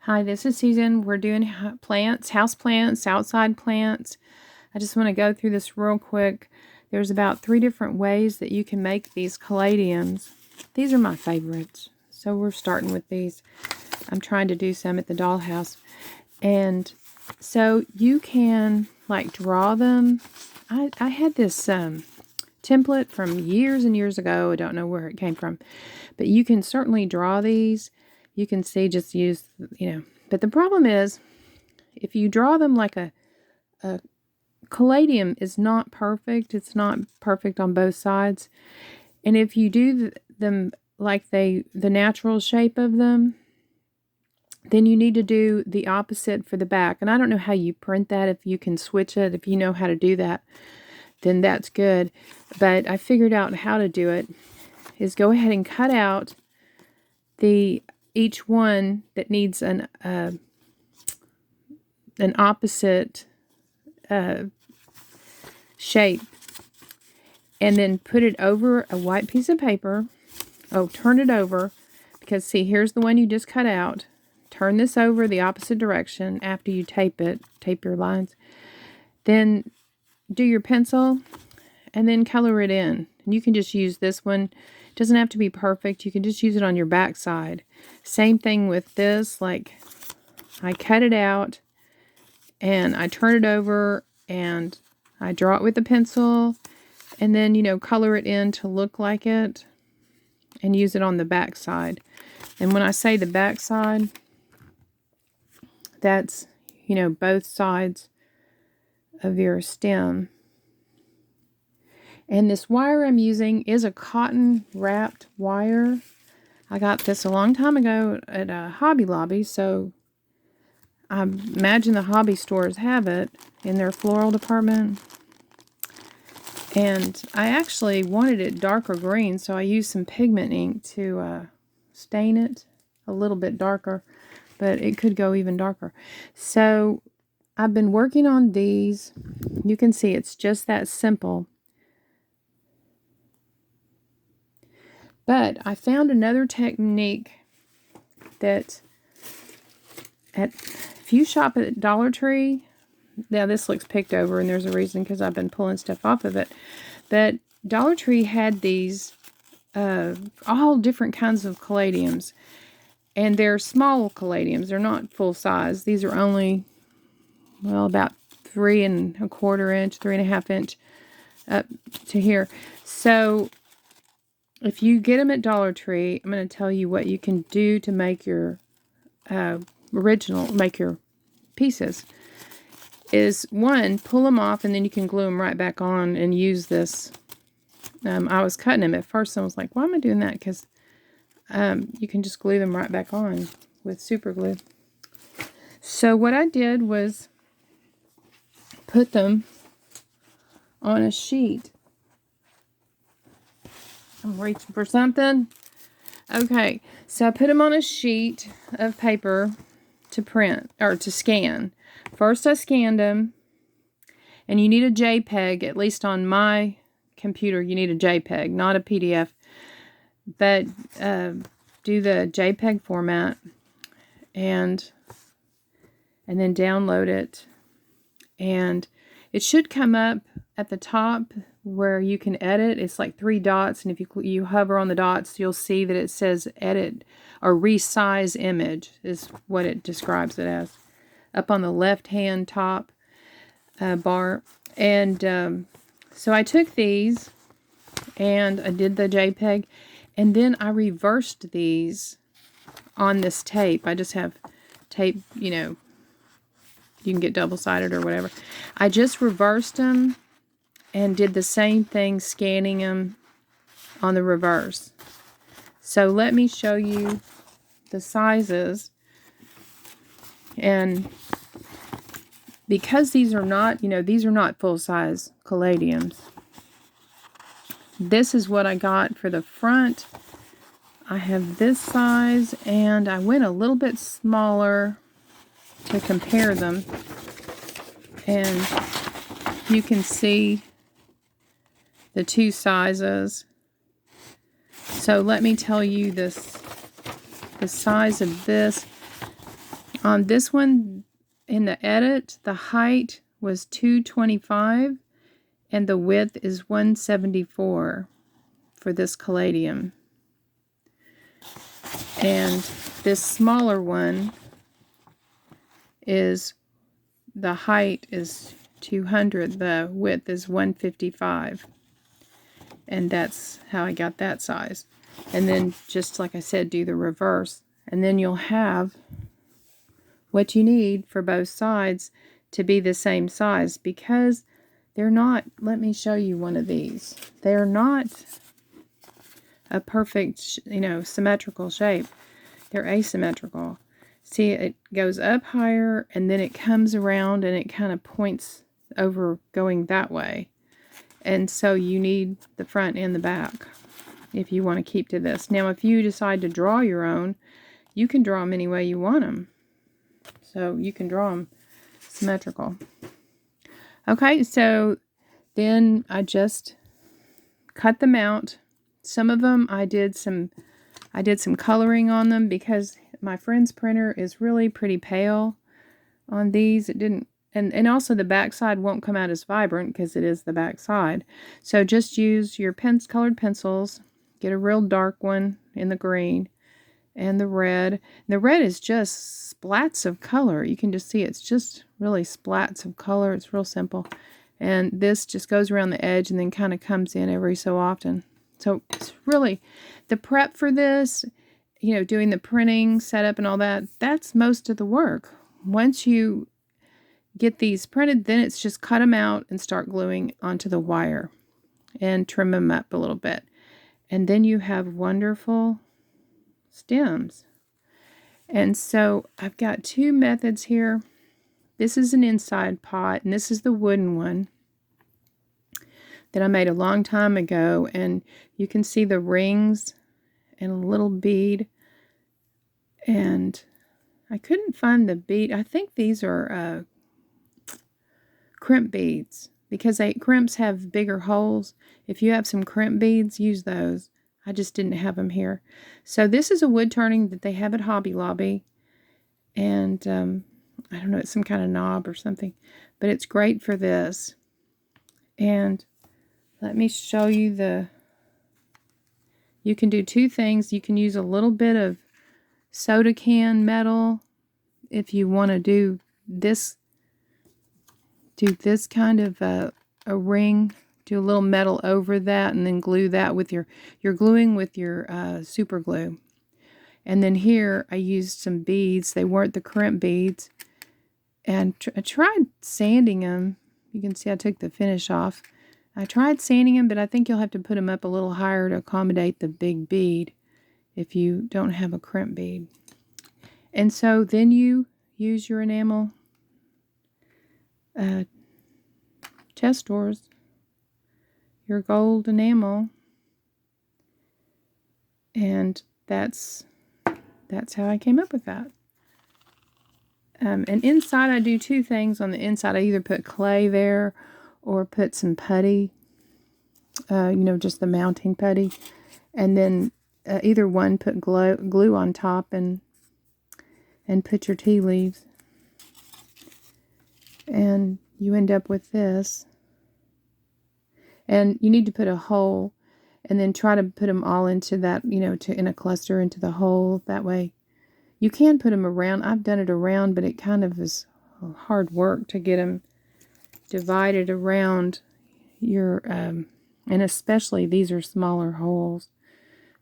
Hi, this is Susan. We're doing plants, house plants, outside plants. I just want to go through this real quick. There's about 3 different ways that you can make these caladiums. These are my favorites. So we're starting with these. I'm trying to do some at the dollhouse. And so you can like draw them. I had this template from years and years ago. I don't know where it came from. But you can certainly draw these. You can see, just use, But the problem is, if you draw them like a caladium is not perfect. It's not perfect on both sides. And if you do them like the natural shape of them, then you need to do the opposite for the back. And I don't know how you print that. If you can switch it, if you know how to do that, then that's good. But I figured out how to do it, is go ahead and cut out each one that needs an opposite shape, and then put it over a white piece of paper. Oh, turn it over, because see, here's the one you just cut out. Turn this over the opposite direction after you tape your lines. Then do your pencil and then color it in. And you can just use this one. It doesn't have to be perfect. You can just use it on your back side. Same thing with this. Like, I cut it out and I turn it over and I draw it with a pencil, and then, color it in to look like it and use it on the back side. And when I say the back side, that's, both sides of your stem. And this wire I'm using is a cotton wrapped wire. I got this a long time ago at a Hobby Lobby, so I imagine the hobby stores have it in their floral department. And I actually wanted it darker green, so I used some pigment ink to stain it a little bit darker, but it could go even darker. So I've been working on these. You can see it's just that simple. But I found another technique that if you shop at Dollar Tree, now this looks picked over, and there's a reason, because I've been pulling stuff off of it. But Dollar Tree had these all different kinds of caladiums. And they're small caladiums. They're not full size. These are only, well, about 3 1/4 inch, 3 1/2 inch up to here. So if you get them at Dollar Tree, I'm going to tell you what you can do to make your make your pieces. Is one, pull them off, and then you can glue them right back on and use this. I was cutting them at first, and I was like, why am I doing that? Because you can just glue them right back on with super glue. So what I did was put them on a sheet. I'm reaching for something. Okay, so I put them on a sheet of paper to print, or to scan. First I scanned them, and you need a JPEG, at least on my computer you need a JPEG, not a PDF. But do the JPEG format and then download it. And it should come up at the top where you can edit. It's like 3 dots, and if you hover on the dots, you'll see that it says edit or resize image is what it describes it as, up on the left-hand top bar. And so I took these and I did the JPEG, and then I reversed these on this tape. I just have tape, you can get double-sided or whatever. I just reversed them and did the same thing, scanning them on the reverse. So let me show you the sizes. And because these are not, these are not full-size caladiums. This is what I got for the front. I have this size, and I went a little bit smaller to compare them. And you can see the 2 sizes. So let me tell you the size of this. On this one, in the edit, the height was 225 and the width is 174 for this caladium. And this smaller one is, the height is 200, the width is 155. And that's how I got that size. And then, just like I said, do the reverse. And then you'll have what you need for both sides to be the same size, because they're not, let me show you one of these. They're not a perfect, symmetrical shape. They're asymmetrical. See, it goes up higher and then it comes around and it kind of points over going that way. And so you need the front and the back if you want to keep to this. Now, if you decide to draw your own, you can draw them any way you want them. So you can draw them symmetrical. Okay, so then I just cut them out. Some of them I did some coloring on them because my friend's printer is really pretty pale on these. It didn't, and also the back side won't come out as vibrant because it is the back side. So just use your colored pencils. Get a real dark one in the green and the red. The red is just splats of color. You can just see it's just really splats of color. It's real simple. And this just goes around the edge and then kind of comes in every so often. So it's really, the prep for this, doing the printing, setup and all that, that's most of the work. Once you get these printed, then it's just cut them out and start gluing onto the wire and trim them up a little bit. And then you have wonderful stems. And so I've got two methods here. This is an inside pot, and this is the wooden one that I made a long time ago. And you can see the rings and a little bead. And I couldn't find the bead. I think these are crimp beads, because crimps have bigger holes. If you have some crimp beads, use those. I just didn't have them here. So this is a wood turning that they have at Hobby Lobby. And I don't know, it's some kind of knob or something. But it's great for this. And let me show you you can do two things. You can use a little bit of soda can metal if you want to do this kind of a ring. Do a little metal over that and then glue that with you're gluing with your super glue. And then here I used some beads. They weren't the crimp beads. And I tried sanding them. You can see I took the finish off. I tried sanding them, but I think you'll have to put them up a little higher to accommodate the big bead if you don't have a crimp bead. And so then you use your enamel chest drawers, your gold enamel, and that's how I came up with that. And inside I do two things. On the inside I either put clay there or put some putty, just the mounting putty, and then either one put glue on top and put your tea leaves, and you end up with this. And you need to put a hole and then try to put them all into that, in a cluster into the hole. That way you can put them around. I've done it around, but it kind of is hard work to get them divided around your, and especially these are smaller holes.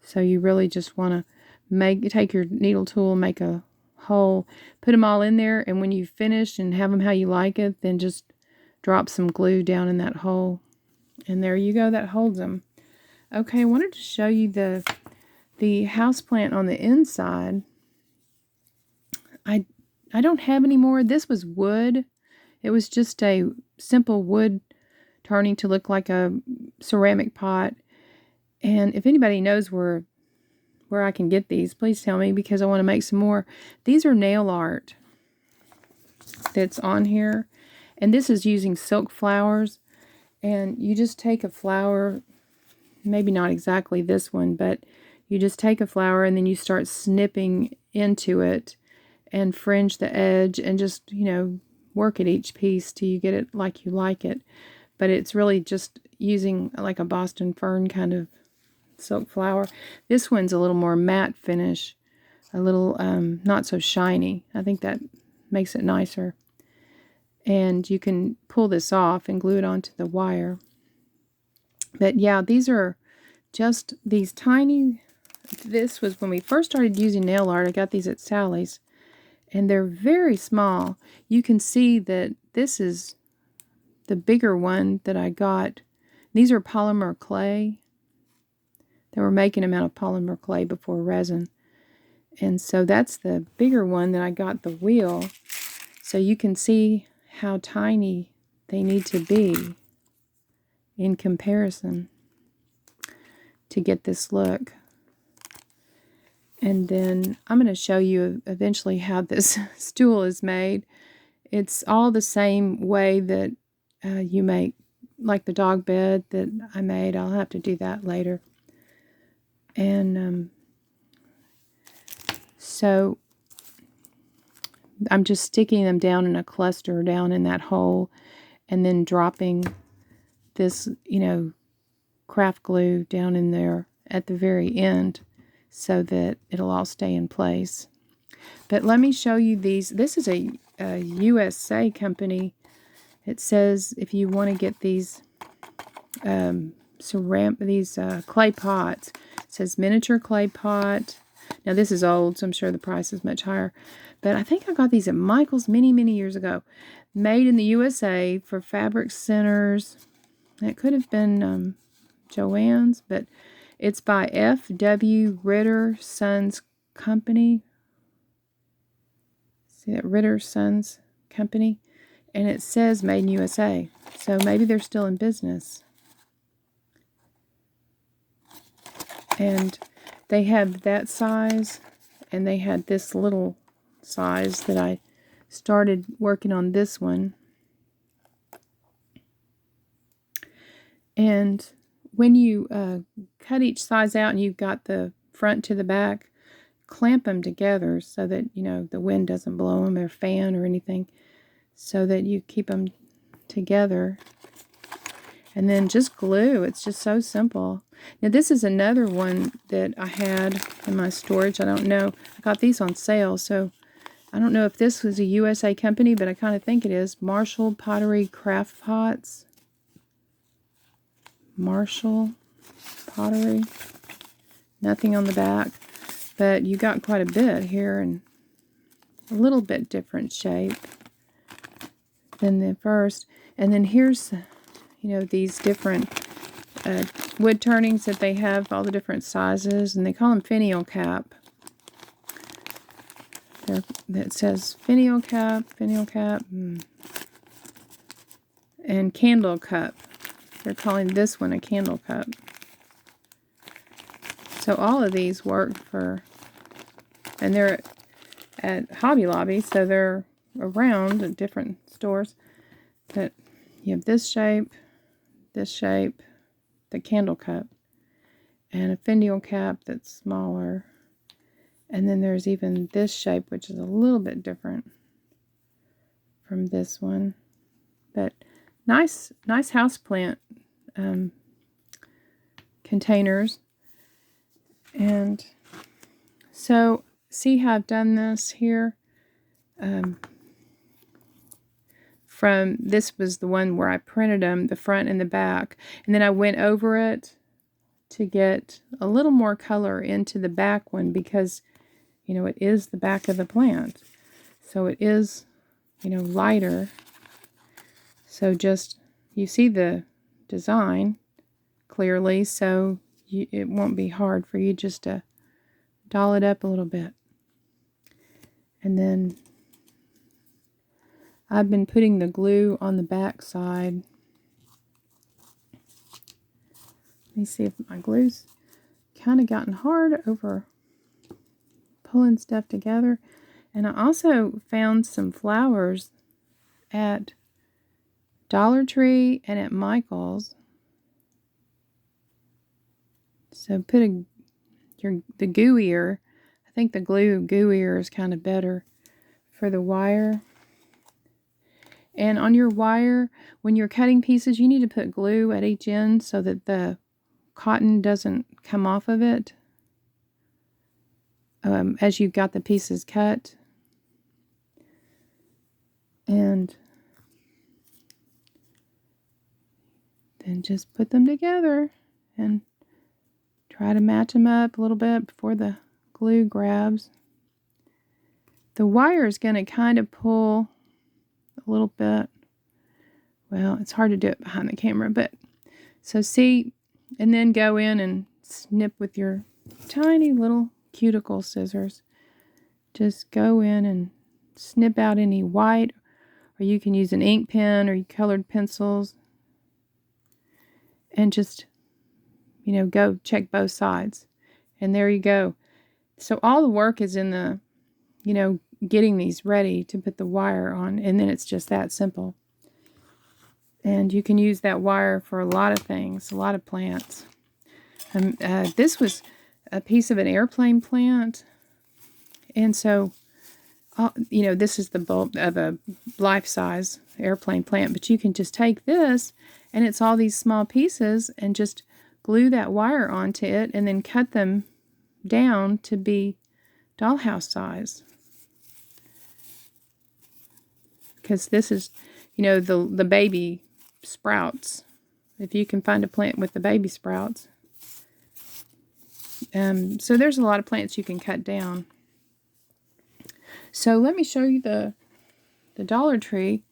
So you really just want to take your needle tool, make a hole, put them all in there, and when you finish and have them how you like it, then just drop some glue down in that hole. And there you go, that holds them. Okay, I wanted to show you the house plant on the inside. I don't have any more. This was wood. It was just a simple wood turning to look like a ceramic pot. And if anybody knows where I can get these, please tell me, because I want to make some more. These are nail art that's on here. And this is using silk flowers. And you just take a flower, maybe not exactly this one, but you just take a flower and then you start snipping into it and fringe the edge and just, work at each piece till you get it like you like it. But it's really just using like a Boston fern kind of silk flower. This one's a little more matte finish, a little not so shiny. I think that makes it nicer. And you can pull this off and glue it onto the wire. But yeah, these are just these tiny, this was when we first started using nail art. I got these at Sally's, and they're very small. You can see that this is the bigger one that I got. These are polymer clay. They were making them out of polymer clay before resin. And so that's the bigger one that I got the wheel. So you can see how tiny they need to be in comparison to get this look. And then I'm going to show you eventually how this stool is made. It's all the same way that you make, like the dog bed that I made. I'll have to do that later. And so I'm just sticking them down in a cluster down in that hole, and then dropping this, craft glue down in there at the very end so that it'll all stay in place. But let me show you these. This is a USA company. It says if you want to get these clay pots, it says miniature clay pot. Now this is old, so I'm sure the price is much higher. But I think I got these at Michael's many, many years ago. Made in the USA for fabric centers. It could have been Joann's, but it's by F.W. Ritter Sons Company. See that? Ritter Sons Company. And it says made in USA. So maybe they're still in business. And they have that size, and they had this little size that I started working on this one. And when you cut each size out and you've got the front to the back, clamp them together so that, the wind doesn't blow them or fan or anything, so that you keep them together. And then just glue. It's just so simple. Now this is another one that I had in my storage. I don't know. I got these on sale, so I don't know if this was a USA company, but I kind of think it is. Marshall Pottery Craft Pots. Marshall Pottery. Nothing on the back, but you got quite a bit here and a little bit different shape than the first. And then here's, these different wood turnings that they have, all the different sizes, and they call them finial cap. That says finial cap, and candle cup. They're calling this one a candle cup. So all of these work for, and they're at Hobby Lobby, so they're around at different stores. But you have this shape, the candle cup, and a finial cap that's smaller. And then there's even this shape, which is a little bit different from this one. But nice houseplant containers. And so, see how I've done this here? This was the one where I printed them, the front and the back. And then I went over it to get a little more color into the back one because, it is the back of the plant. So it is, lighter. So just, you see the design clearly, so it won't be hard for you just to doll it up a little bit. And then I've been putting the glue on the back side. Let me see if my glue's kind of gotten hard over pulling stuff together. And I also found some flowers at Dollar Tree and at Michael's. So put the gooier. I think the gooier is kind of better for the wire. And on your wire, when you're cutting pieces, you need to put glue at each end so that the cotton doesn't come off of it as you've got the pieces cut. And then just put them together and try to match them up a little bit before the glue grabs. The wire is going to kind of pull a little bit. Well, it's hard to do it behind the camera, but so see, and then go in and snip with your tiny little cuticle scissors. Just go in and snip out any white, or you can use an ink pen or colored pencils, and just, you know, go check both sides. And there you go. So all the work is in the, you know, getting these ready to put the wire on, and then it's just that simple. And you can use that wire for a lot of things, a lot of plants. This was a piece of an airplane plant, and so, you know, this is the bulb of a life-size airplane plant, but you can just take this, and it's all these small pieces, and just glue that wire onto it, and then cut them down to be dollhouse size. Because this is, you know, the baby sprouts. If you can find a plant with the baby sprouts. So there's a lot of plants you can cut down. So let me show you the Dollar Tree.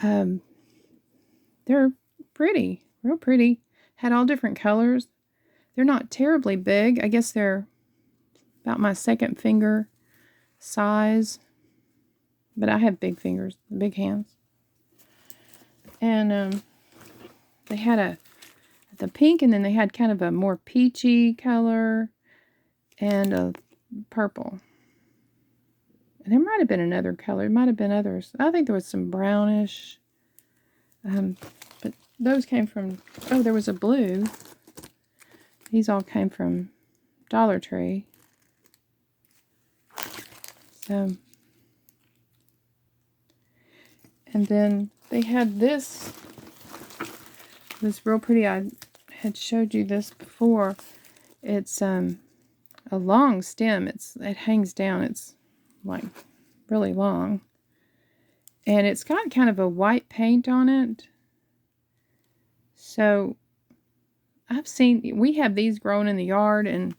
They're pretty, real pretty. Had all different colors. They're not terribly big. I guess they're about my second finger size. But I have big fingers, big hands. And they had the pink, and then they had kind of a more peachy color and a purple. And there might have been another color. It might have been others. I think there was some brownish. But those came from, oh, there was a blue. These all came from Dollar Tree. So, and then they had this real pretty. I had showed you this before. It's a long stem. It hangs down. It's like really long, and it's got kind of a white paint on it. So we have these grown in the yard, and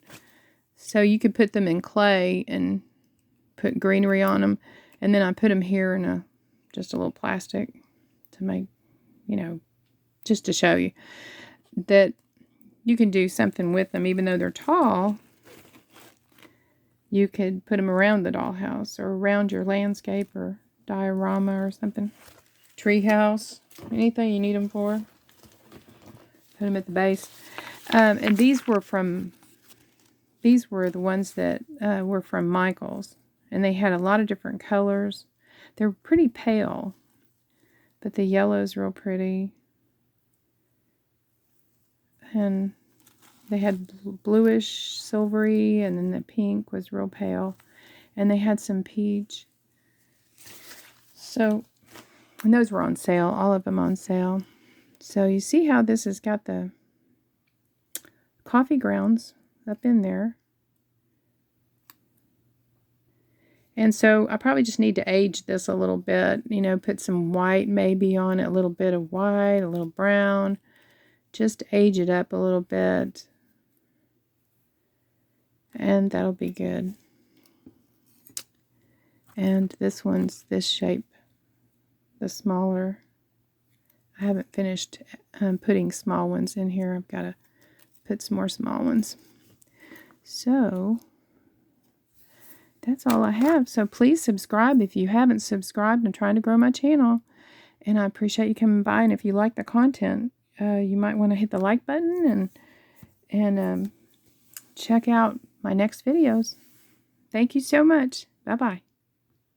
so you could put them in clay and put greenery on them, and then I put them here in just a little plastic to make, you know, just to show you that you can do something with them. Even though they're tall, you could put them around the dollhouse or around your landscape or diorama or something. Tree house, anything you need them for. Put them at the base. And these were the ones that were from Michael's. And they had a lot of different colors. They're pretty pale, but the yellow's real pretty. And they had bluish, silvery, and then the pink was real pale. And they had some peach. So, and those were on sale, all of them on sale. So you see how this has got the coffee grounds up in there. And so I probably just need to age this a little bit, you know, put some white maybe on it, a little bit of white, a little brown. Just age it up a little bit. And that'll be good. And this one's this shape, the smaller. I haven't finished putting small ones in here. I've got to put some more small ones. So that's all I have. So please subscribe if you haven't subscribed. I'm trying to grow my channel, and I appreciate you coming by. And if you like the content, you might want to hit the like button and check out my next videos. Thank you so much. Bye-bye.